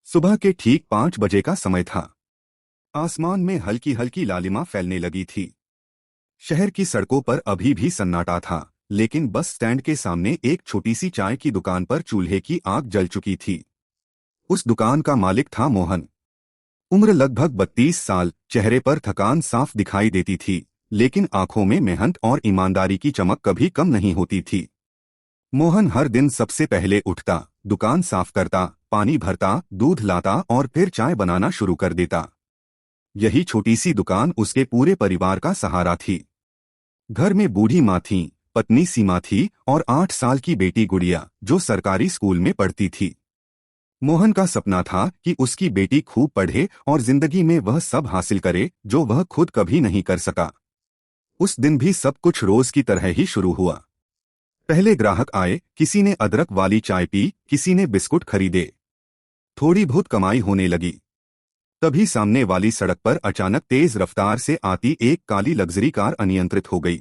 सुबह के ठीक 5 बजे का समय था। आसमान में हल्की हल्की लालिमा फैलने लगी थी। शहर की सड़कों पर अभी भी सन्नाटा था, लेकिन बस स्टैंड के सामने एक छोटी सी चाय की दुकान पर चूल्हे की आग जल चुकी थी। उस दुकान का मालिक था मोहन। उम्र लगभग 32 साल, चेहरे पर थकान साफ दिखाई देती थी, लेकिन आंखों में मेहनत और ईमानदारी की चमक कभी कम नहीं होती थी। मोहन हर दिन सबसे पहले उठता, दुकान साफ करता, पानी भरता, दूध लाता और फिर चाय बनाना शुरू कर देता। यही छोटी सी दुकान उसके पूरे परिवार का सहारा थी। घर में बूढ़ी माँ थी, पत्नी सीमा थी और 8 साल की बेटी गुड़िया, जो सरकारी स्कूल में पढ़ती थी। मोहन का सपना था कि उसकी बेटी खूब पढ़े और जिंदगी में वह सब हासिल करे जो वह खुद कभी नहीं कर सका। उस दिन भी सब कुछ रोज की तरह ही शुरू हुआ। पहले ग्राहक आए, किसी ने अदरक वाली चाय पी, किसी ने बिस्कुट खरीदे। थोड़ी बहुत कमाई होने लगी। तभी सामने वाली सड़क पर अचानक तेज रफ्तार से आती एक काली लग्जरी कार अनियंत्रित हो गई।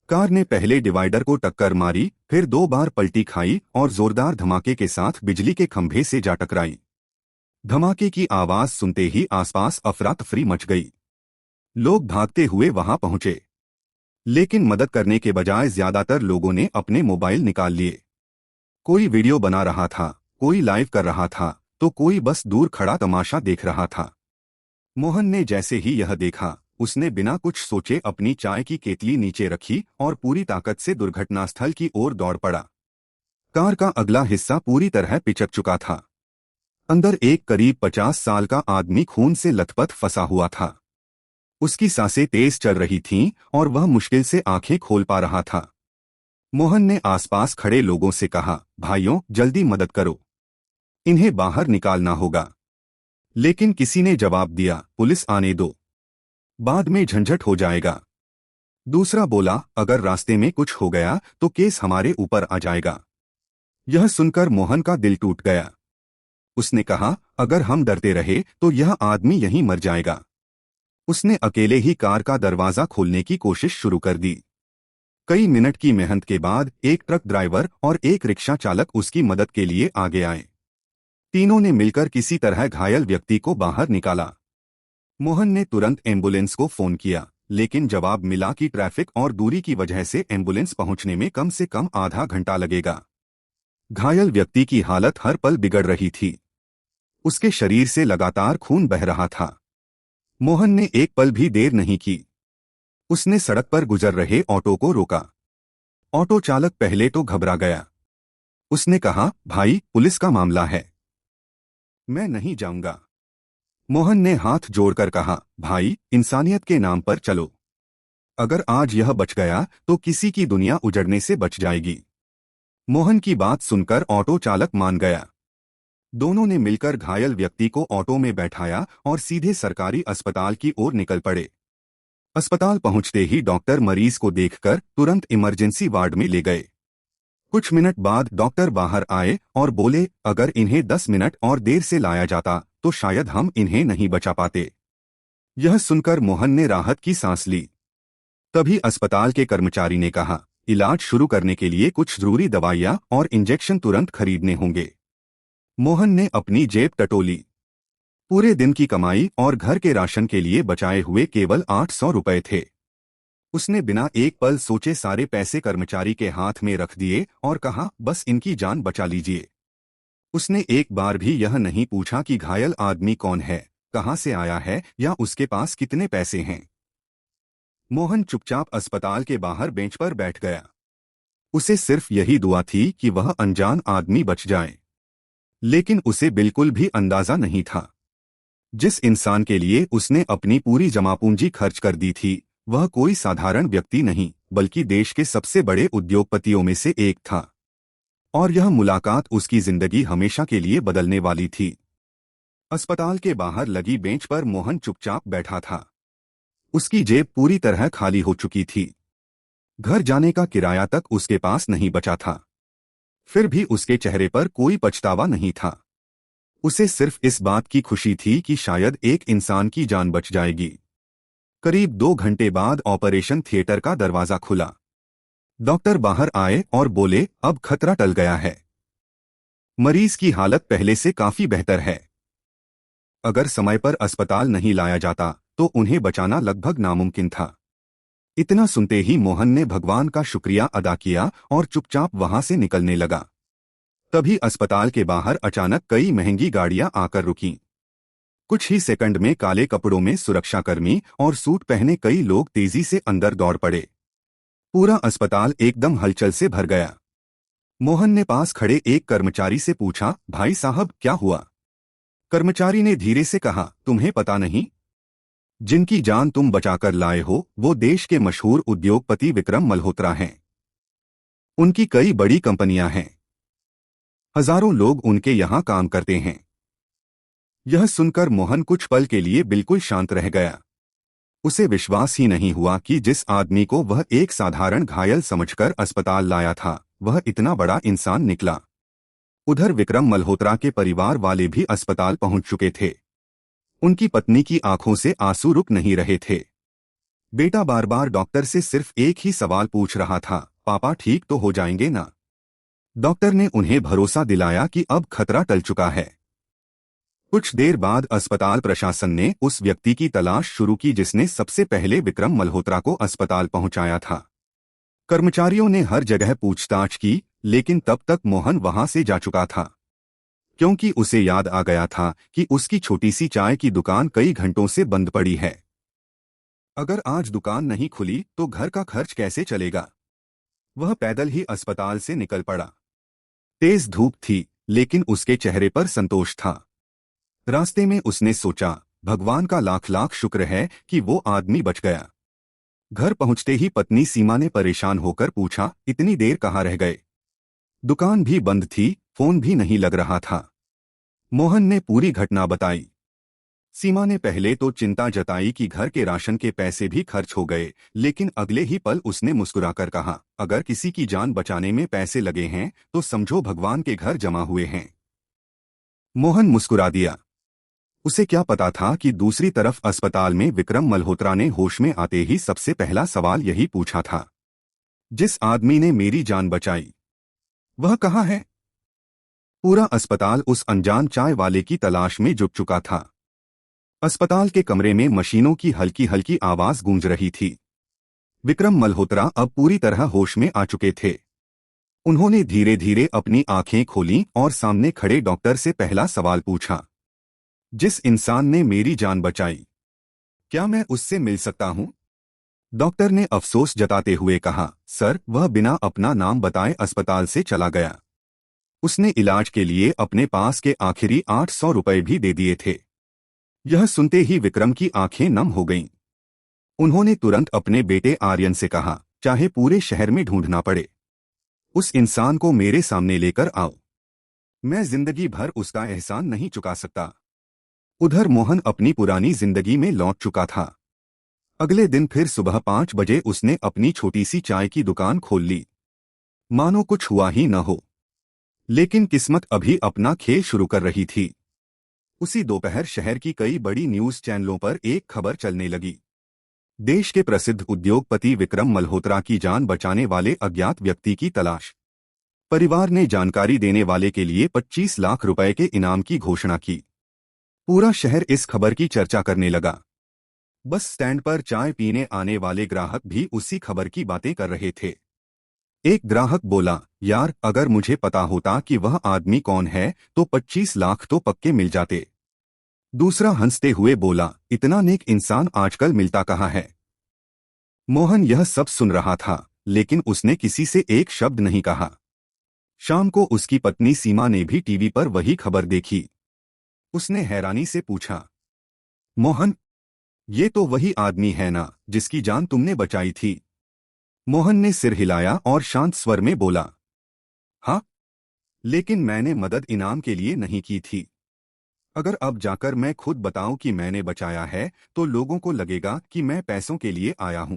कार ने पहले डिवाइडर को टक्कर मारी, फिर 2 बार पलटी खाई और जोरदार धमाके के साथ बिजली के खंभे से जा टकराई। धमाके की आवाज सुनते ही आसपास अफरा तफरी मच गई। लोग भागते हुए वहां पहुंचे, लेकिन मदद करने के बजाय ज्यादातर लोगों ने अपने मोबाइल निकाल लिए। कोई वीडियो बना रहा था, कोई लाइव कर रहा था, तो कोई बस दूर खड़ा तमाशा देख रहा था। मोहन ने जैसे ही यह देखा, उसने बिना कुछ सोचे अपनी चाय की केतली नीचे रखी और पूरी ताकत से दुर्घटनास्थल की ओर दौड़ पड़ा। कार का अगला हिस्सा पूरी तरह पिचक चुका था। अंदर एक करीब 50 साल का आदमी खून से लथपथ फंसा हुआ था। उसकी सांसें तेज चल रही थीं और वह मुश्किल से आंखें खोल पा रहा था। मोहन ने आसपास खड़े लोगों से कहा, भाइयों, जल्दी मदद करो, इन्हें बाहर निकालना होगा। लेकिन किसी ने जवाब दिया, पुलिस आने दो, बाद में झंझट हो जाएगा। दूसरा बोला, अगर रास्ते में कुछ हो गया तो केस हमारे ऊपर आ जाएगा। यह सुनकर मोहन का दिल टूट गया। उसने कहा, अगर हम डरते रहे तो यह आदमी यहीं मर जाएगा। उसने अकेले ही कार का दरवाजा खोलने की कोशिश शुरू कर दी। कई मिनट की मेहनत के बाद एक ट्रक ड्राइवर और एक रिक्शा चालक उसकी मदद के लिए आगे आए। तीनों ने मिलकर किसी तरह घायल व्यक्ति को बाहर निकाला। मोहन ने तुरंत एम्बुलेंस को फोन किया, लेकिन जवाब मिला कि ट्रैफिक और दूरी की वजह से एम्बुलेंस पहुंचने में कम से कम आधा घंटा लगेगा। घायल व्यक्ति की हालत हर पल बिगड़ रही थी। उसके शरीर से लगातार खून बह रहा था। मोहन ने एक पल भी देर नहीं की। उसने सड़क पर गुजर रहे ऑटो को रोका। ऑटो चालक पहले तो घबरा गया। उसने कहा, भाई, पुलिस का मामला है, मैं नहीं जाऊंगा। मोहन ने हाथ जोड़कर कहा, भाई, इंसानियत के नाम पर चलो। अगर आज यह बच गया तो किसी की दुनिया उजड़ने से बच जाएगी। मोहन की बात सुनकर ऑटो चालक मान गया। दोनों ने मिलकर घायल व्यक्ति को ऑटो में बैठाया और सीधे सरकारी अस्पताल की ओर निकल पड़े। अस्पताल पहुंचते ही डॉक्टर मरीज को देखकर तुरंत इमरजेंसी वार्ड में ले गए। कुछ मिनट बाद डॉक्टर बाहर आए और बोले, अगर इन्हें 10 मिनट और देर से लाया जाता तो शायद हम इन्हें नहीं बचा पाते। यह सुनकर मोहन ने राहत की सांस ली। तभी अस्पताल के कर्मचारी ने कहा, इलाज शुरू करने के लिए कुछ जरूरी दवाइयां और इंजेक्शन तुरंत खरीदने होंगे। मोहन ने अपनी जेब टटोली। पूरे दिन की कमाई और घर के राशन के लिए बचाए हुए केवल 800 रुपए थे। उसने बिना एक पल सोचे सारे पैसे कर्मचारी के हाथ में रख दिए और कहा, बस इनकी जान बचा लीजिए। उसने एक बार भी यह नहीं पूछा कि घायल आदमी कौन है, कहां से आया है या उसके पास कितने पैसे हैं। मोहन चुपचाप अस्पताल के बाहर बेंच पर बैठ गया। उसे सिर्फ यही दुआ थी कि वह अनजान आदमी बच जाए। लेकिन उसे बिल्कुल भी अंदाजा नहीं था, जिस इंसान के लिए उसने अपनी पूरी जमापूंजी खर्च कर दी थी, वह कोई साधारण व्यक्ति नहीं, बल्कि देश के सबसे बड़े उद्योगपतियों में से एक था। और यह मुलाकात उसकी जिंदगी हमेशा के लिए बदलने वाली थी। अस्पताल के बाहर लगी बेंच पर मोहन चुपचाप बैठा था। उसकी जेब पूरी तरह खाली हो चुकी थी। घर जाने का किराया तक उसके पास नहीं बचा था। फिर भी उसके चेहरे पर कोई पछतावा नहीं था। उसे सिर्फ इस बात की खुशी थी कि शायद एक इंसान की जान बच जाएगी। करीब 2 घंटे बाद ऑपरेशन थिएटर का दरवाजा खुला। डॉक्टर बाहर आए और बोले, अब खतरा टल गया है। मरीज की हालत पहले से काफी बेहतर है। अगर समय पर अस्पताल नहीं लाया जाता तो उन्हें बचाना लगभग नामुमकिन था। इतना सुनते ही मोहन ने भगवान का शुक्रिया अदा किया और चुपचाप वहां से निकलने लगा। तभी अस्पताल के बाहर अचानक कई महंगी गाड़ियां आकर रुकीं। कुछ ही सेकंड में काले कपड़ों में सुरक्षाकर्मी और सूट पहने कई लोग तेजी से अंदर दौड़ पड़े। पूरा अस्पताल एकदम हलचल से भर गया। मोहन ने पास खड़े एक कर्मचारी से पूछा, भाई साहब क्या हुआ? कर्मचारी ने धीरे से कहा, तुम्हें पता नहीं? जिनकी जान तुम बचाकर लाए हो वो देश के मशहूर उद्योगपति विक्रम मल्होत्रा हैं। उनकी कई बड़ी कंपनियां हैं। हजारों लोग उनके यहाँ काम करते हैं। यह सुनकर मोहन कुछ पल के लिए बिल्कुल शांत रह गया। उसे विश्वास ही नहीं हुआ कि जिस आदमी को वह एक साधारण घायल समझकर अस्पताल लाया था वह इतना बड़ा इंसान निकला। उधर विक्रम मल्होत्रा के परिवार वाले भी अस्पताल पहुंच चुके थे। उनकी पत्नी की आंखों से आंसू रुक नहीं रहे थे। बेटा बार बार डॉक्टर से सिर्फ एक ही सवाल पूछ रहा था, पापा ठीक तो हो जाएंगे ना? डॉक्टर ने उन्हें भरोसा दिलाया कि अब खतरा टल चुका है। कुछ देर बाद अस्पताल प्रशासन ने उस व्यक्ति की तलाश शुरू की जिसने सबसे पहले विक्रम मल्होत्रा को अस्पताल पहुंचाया था। कर्मचारियों ने हर जगह पूछताछ की, लेकिन तब तक मोहन वहां से जा चुका था, क्योंकि उसे याद आ गया था कि उसकी छोटी सी चाय की दुकान कई घंटों से बंद पड़ी है। अगर आज दुकान नहीं खुली तो घर का खर्च कैसे चलेगा? वह पैदल ही अस्पताल से निकल पड़ा। तेज धूप थी, लेकिन उसके चेहरे पर संतोष था। रास्ते में उसने सोचा, भगवान का लाख लाख शुक्र है कि वो आदमी बच गया। घर पहुंचते ही पत्नी सीमा ने परेशान होकर पूछा, इतनी देर कहाँ रह गए? दुकान भी बंद थी, फोन भी नहीं लग रहा था। मोहन ने पूरी घटना बताई। सीमा ने पहले तो चिंता जताई कि घर के राशन के पैसे भी खर्च हो गए, लेकिन अगले ही पल उसने मुस्कुराकर कहा, अगर किसी की जान बचाने में पैसे लगे हैं तो समझो भगवान के घर जमा हुए हैं। मोहन मुस्कुरा दिया। उसे क्या पता था कि दूसरी तरफ अस्पताल में विक्रम मल्होत्रा ने होश में आते ही सबसे पहला सवाल यही पूछा था, जिस आदमी ने मेरी जान बचाई वह कहाँ है? पूरा अस्पताल उस अनजान चाय वाले की तलाश में जुट चुका था। अस्पताल के कमरे में मशीनों की हल्की हल्की आवाज गूंज रही थी। विक्रम मल्होत्रा अब पूरी तरह होश में आ चुके थे। उन्होंने धीरे धीरे अपनी आंखें खोलीं और सामने खड़े डॉक्टर से पहला सवाल पूछा, जिस इंसान ने मेरी जान बचाई, क्या मैं उससे मिल सकता हूं? डॉक्टर ने अफसोस जताते हुए कहा, सर वह बिना अपना नाम बताए अस्पताल से चला गया। उसने इलाज के लिए अपने पास के आखिरी 800 रुपए भी दे दिए थे। यह सुनते ही विक्रम की आंखें नम हो गईं। उन्होंने तुरंत अपने बेटे आर्यन से कहा, चाहे पूरे शहर में ढूंढना पड़े, उस इंसान को मेरे सामने लेकर आओ। मैं जिंदगी भर उसका एहसान नहीं चुका सकता। उधर मोहन अपनी पुरानी जिंदगी में लौट चुका था। अगले दिन फिर सुबह 5 बजे उसने अपनी छोटी सी चाय की दुकान खोल ली, मानो कुछ हुआ ही न हो। लेकिन किस्मत अभी अपना खेल शुरू कर रही थी। उसी दोपहर शहर की कई बड़ी न्यूज चैनलों पर एक खबर चलने लगी। देश के प्रसिद्ध उद्योगपति विक्रम मल्होत्रा की जान बचाने वाले अज्ञात व्यक्ति की तलाश। परिवार ने जानकारी देने वाले के लिए 25 लाख रुपए के इनाम की घोषणा की। पूरा शहर इस खबर की चर्चा करने लगा। बस स्टैंड पर चाय पीने आने वाले ग्राहक भी उसी खबर की बातें कर रहे थे। एक ग्राहक बोला, यार अगर मुझे पता होता कि वह आदमी कौन है तो 25 लाख तो पक्के मिल जाते। दूसरा हंसते हुए बोला, इतना नेक इंसान आजकल मिलता कहाँ है? मोहन यह सब सुन रहा था, लेकिन उसने किसी से एक शब्द नहीं कहा। शाम को उसकी पत्नी सीमा ने भी टीवी पर वही खबर देखी। उसने हैरानी से पूछा, मोहन, ये तो वही आदमी है ना जिसकी जान तुमने बचाई थी? मोहन ने सिर हिलाया और शांत स्वर में बोला, हाँ, लेकिन मैंने मदद इनाम के लिए नहीं की थी। अगर अब जाकर मैं खुद बताऊं कि मैंने बचाया है तो लोगों को लगेगा कि मैं पैसों के लिए आया हूं।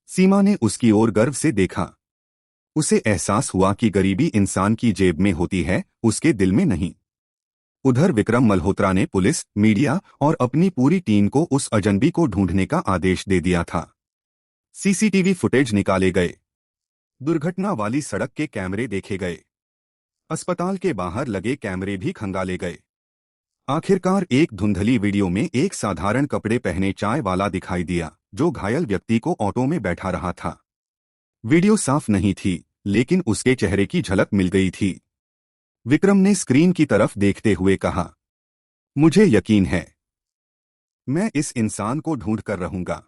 सीमा ने उसकी ओर गर्व से देखा। उसे एहसास हुआ कि गरीबी इंसान की जेब में होती है, उसके दिल में नहीं। उधर विक्रम मल्होत्रा ने पुलिस, मीडिया और अपनी पूरी टीम को उस अजनबी को ढूंढने का आदेश दे दिया था। सीसीटीवी फुटेज निकाले गए, दुर्घटना वाली सड़क के कैमरे देखे गए, अस्पताल के बाहर लगे कैमरे भी खंगाले गए। आखिरकार एक धुंधली वीडियो में एक साधारण कपड़े पहने चाय वाला दिखाई दिया जो घायल व्यक्ति को ऑटो में बैठा रहा था। वीडियो साफ नहीं थी, लेकिन उसके चेहरे की झलक मिल गई थी। विक्रम ने स्क्रीन की तरफ देखते हुए कहा, मुझे यकीन है, मैं इस इंसान को ढूंढ कर रहूंगा।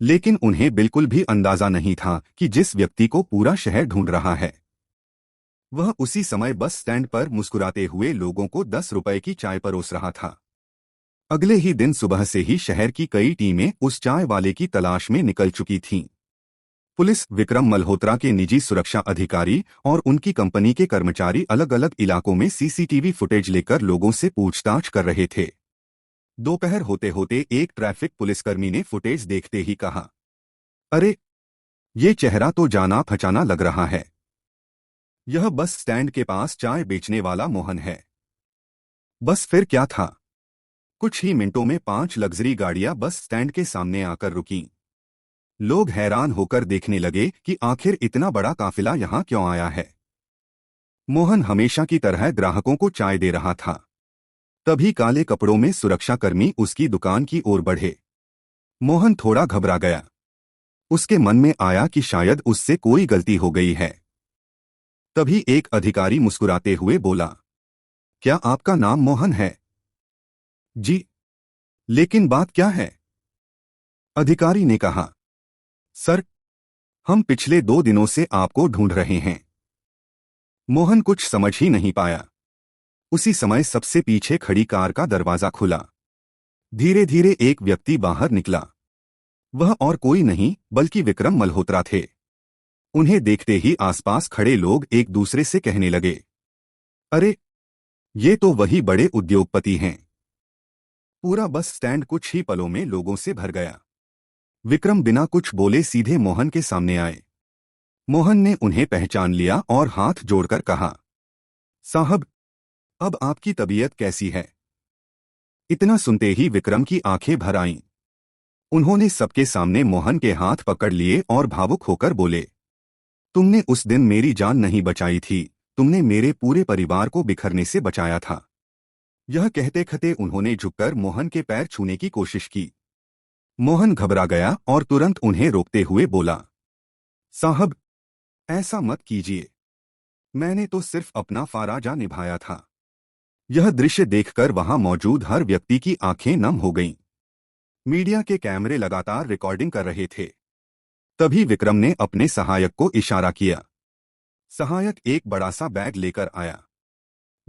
लेकिन उन्हें बिल्कुल भी अंदाजा नहीं था कि जिस व्यक्ति को पूरा शहर ढूंढ रहा है वह उसी समय बस स्टैंड पर मुस्कुराते हुए लोगों को 10 रुपए की चाय परोस रहा था। अगले ही दिन सुबह से ही शहर की कई टीमें उस चाय वाले की तलाश में निकल चुकी थीं। पुलिस, विक्रम मल्होत्रा के निजी सुरक्षा अधिकारी और उनकी कंपनी के कर्मचारी अलग अलग इलाकों में सीसीटीवी फुटेज लेकर लोगों से पूछताछ कर रहे थे। दोपहर होते होते एक ट्रैफिक पुलिसकर्मी ने फुटेज देखते ही कहा, अरे, ये चेहरा तो जाना पहचाना लग रहा है। यह बस स्टैंड के पास चाय बेचने वाला मोहन है। बस फिर क्या था? कुछ ही मिनटों में 5 लग्जरी गाड़ियां बस स्टैंड के सामने आकर रुकीं। लोग हैरान होकर देखने लगे कि आखिर इतना बड़ा काफिला यहां क्यों आया है। मोहन हमेशा की तरह ग्राहकों को चाय दे रहा था। तभी काले कपड़ों में सुरक्षाकर्मी उसकी दुकान की ओर बढ़े। मोहन थोड़ा घबरा गया। उसके मन में आया कि शायद उससे कोई गलती हो गई है। तभी एक अधिकारी मुस्कुराते हुए बोला, क्या आपका नाम मोहन है? जी। लेकिन बात क्या है? अधिकारी ने कहा, सर, हम पिछले 2 दिनों से आपको ढूंढ रहे हैं। मोहन कुछ समझ ही नहीं पाया। उसी समय सबसे पीछे खड़ी कार का दरवाजा खुला। धीरे धीरे एक व्यक्ति बाहर निकला। वह और कोई नहीं बल्कि विक्रम मल्होत्रा थे। उन्हें देखते ही आसपास खड़े लोग एक दूसरे से कहने लगे, अरे, ये तो वही बड़े उद्योगपति हैं। पूरा बस स्टैंड कुछ ही पलों में लोगों से भर गया। विक्रम बिना कुछ बोले सीधे मोहन के सामने आए। मोहन ने उन्हें पहचान लिया और हाथ जोड़कर कहा, साहब, अब आपकी तबीयत कैसी है? इतना सुनते ही विक्रम की आंखें भर आईं। उन्होंने सबके सामने मोहन के हाथ पकड़ लिए और भावुक होकर बोले, तुमने उस दिन मेरी जान नहीं बचाई थी, तुमने मेरे पूरे परिवार को बिखरने से बचाया था। यह कहते कहते उन्होंने झुककर मोहन के पैर छूने की कोशिश की। मोहन घबरा गया और तुरंत उन्हें रोकते हुए बोला, साहब, ऐसा मत कीजिए। मैंने तो सिर्फ अपना फराजा निभाया था। यह दृश्य देखकर वहां मौजूद हर व्यक्ति की आंखें नम हो गईं। मीडिया के कैमरे लगातार रिकॉर्डिंग कर रहे थे। तभी विक्रम ने अपने सहायक को इशारा किया। सहायक एक बड़ा सा बैग लेकर आया।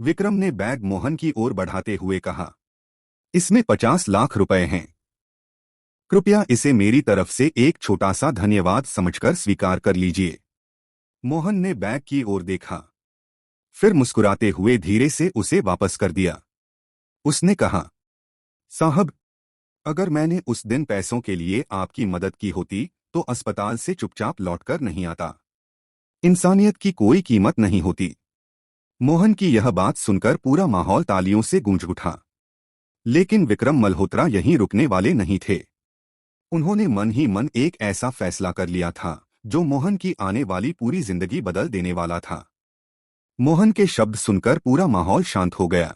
विक्रम ने बैग मोहन की ओर बढ़ाते हुए कहा, इसमें 50 लाख रुपए हैं। कृपया इसे मेरी तरफ से एक छोटा सा धन्यवाद समझकर स्वीकार कर लीजिए। मोहन ने बैग की ओर देखा, फिर मुस्कुराते हुए धीरे से उसे वापस कर दिया। उसने कहा, साहब, अगर मैंने उस दिन पैसों के लिए आपकी मदद की होती तो अस्पताल से चुपचाप लौटकर नहीं आता। इंसानियत की कोई कीमत नहीं होती। मोहन की यह बात सुनकर पूरा माहौल तालियों से गूंज उठा। लेकिन विक्रम मल्होत्रा यहीं रुकने वाले नहीं थे। उन्होंने मन ही मन एक ऐसा फैसला कर लिया था जो मोहन की आने वाली पूरी जिंदगी बदल देने वाला था। मोहन के शब्द सुनकर पूरा माहौल शांत हो गया।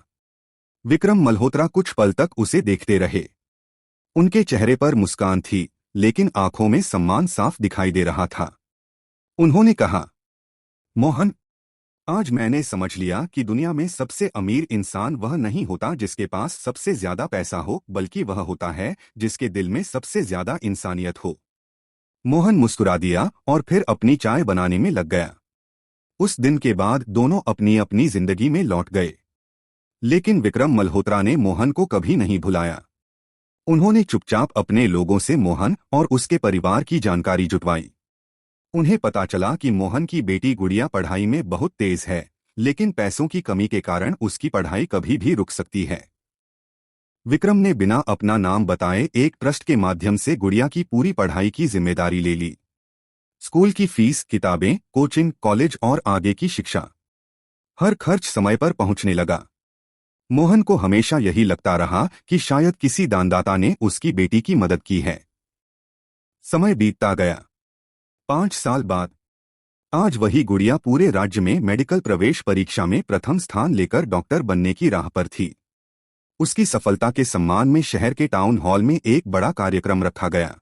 विक्रम मल्होत्रा कुछ पल तक उसे देखते रहे। उनके चेहरे पर मुस्कान थी, लेकिन आंखों में सम्मान साफ दिखाई दे रहा था। उन्होंने कहा, मोहन, आज मैंने समझ लिया कि दुनिया में सबसे अमीर इंसान वह नहीं होता जिसके पास सबसे ज्यादा पैसा हो, बल्कि वह होता है जिसके दिल में सबसे ज्यादा इंसानियत हो। मोहन मुस्कुरा दिया और फिर अपनी चाय बनाने में लग गया। उस दिन के बाद दोनों अपनी अपनी जिंदगी में लौट गए। लेकिन विक्रम मल्होत्रा ने मोहन को कभी नहीं भुलाया। उन्होंने चुपचाप अपने लोगों से मोहन और उसके परिवार की जानकारी जुटवाई। उन्हें पता चला कि मोहन की बेटी गुड़िया पढ़ाई में बहुत तेज है, लेकिन पैसों की कमी के कारण उसकी पढ़ाई कभी भी रुक सकती है। विक्रम ने बिना अपना नाम बताए एक ट्रस्ट के माध्यम से गुड़िया की पूरी पढ़ाई की जिम्मेदारी ले ली। स्कूल की फीस, किताबें, कोचिंग, कॉलेज और आगे की शिक्षा, हर खर्च समय पर पहुंचने लगा। मोहन को हमेशा यही लगता रहा कि शायद किसी दानदाता ने उसकी बेटी की मदद की है। समय बीतता गया। 5 साल बाद आज वही गुड़िया पूरे राज्य में मेडिकल प्रवेश परीक्षा में प्रथम स्थान लेकर डॉक्टर बनने की राह पर थी। उसकी सफलता के सम्मान में शहर के टाउन हॉल में एक बड़ा कार्यक्रम रखा गया।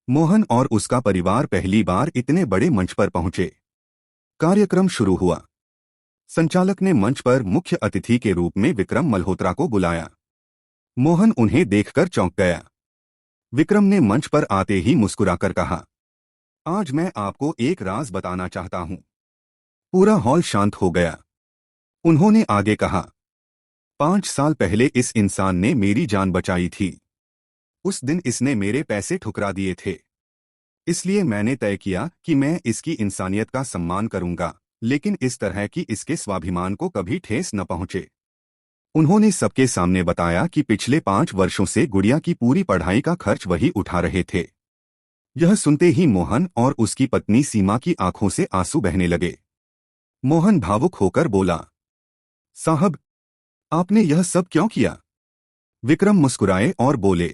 मोहन और उसका परिवार पहली बार इतने बड़े मंच पर पहुंचे। कार्यक्रम शुरू हुआ। संचालक ने मंच पर मुख्य अतिथि के रूप में विक्रम मल्होत्रा को बुलाया। मोहन उन्हें देखकर चौंक गया। विक्रम ने मंच पर आते ही मुस्कुराकर कहा, आज मैं आपको एक राज बताना चाहता हूं। पूरा हॉल शांत हो गया। उन्होंने आगे कहा, 5 साल पहले इस इंसान ने मेरी जान बचाई थी। उस दिन इसने मेरे पैसे ठुकरा दिए थे। इसलिए मैंने तय किया कि मैं इसकी इंसानियत का सम्मान करूंगा, लेकिन इस तरह की इसके स्वाभिमान को कभी ठेस न पहुंचे। उन्होंने सबके सामने बताया कि पिछले 5 वर्षों से गुड़िया की पूरी पढ़ाई का खर्च वही उठा रहे थे। यह सुनते ही मोहन और उसकी पत्नी सीमा की आंखों से आंसू बहने लगे। मोहन भावुक होकर बोला, साहब, आपने यह सब क्यों किया? विक्रम मुस्कुराए और बोले,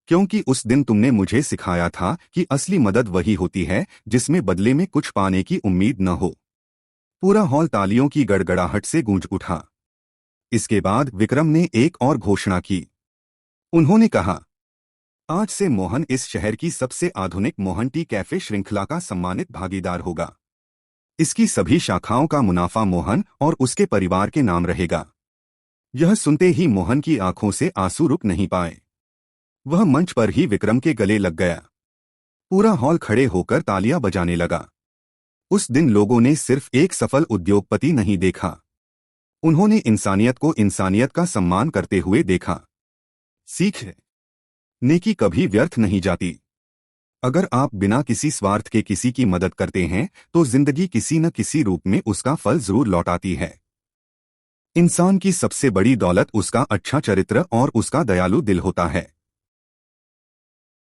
क्योंकि उस दिन तुमने मुझे सिखाया था कि असली मदद वही होती है जिसमें बदले में कुछ पाने की उम्मीद न हो। पूरा हॉल तालियों की गड़गड़ाहट से गूंज उठा। इसके बाद विक्रम ने एक और घोषणा की। उन्होंने कहा, आज से मोहन इस शहर की सबसे आधुनिक मोहन टी कैफे श्रृंखला का सम्मानित भागीदार होगा। इसकी सभी शाखाओं का मुनाफा मोहन और उसके परिवार के नाम रहेगा। यह सुनते ही मोहन की आंखों से आंसू रुक नहीं पाए। वह मंच पर ही विक्रम के गले लग गया। पूरा हॉल खड़े होकर तालियां बजाने लगा। उस दिन लोगों ने सिर्फ एक सफल उद्योगपति नहीं देखा, उन्होंने इंसानियत को इंसानियत का सम्मान करते हुए देखा। सीख है, नेकी कभी व्यर्थ नहीं जाती। अगर आप बिना किसी स्वार्थ के किसी की मदद करते हैं तो जिंदगी किसी न किसी रूप में उसका फल जरूर लौटाती है। इंसान की सबसे बड़ी दौलत उसका अच्छा चरित्र और उसका दयालु दिल होता है।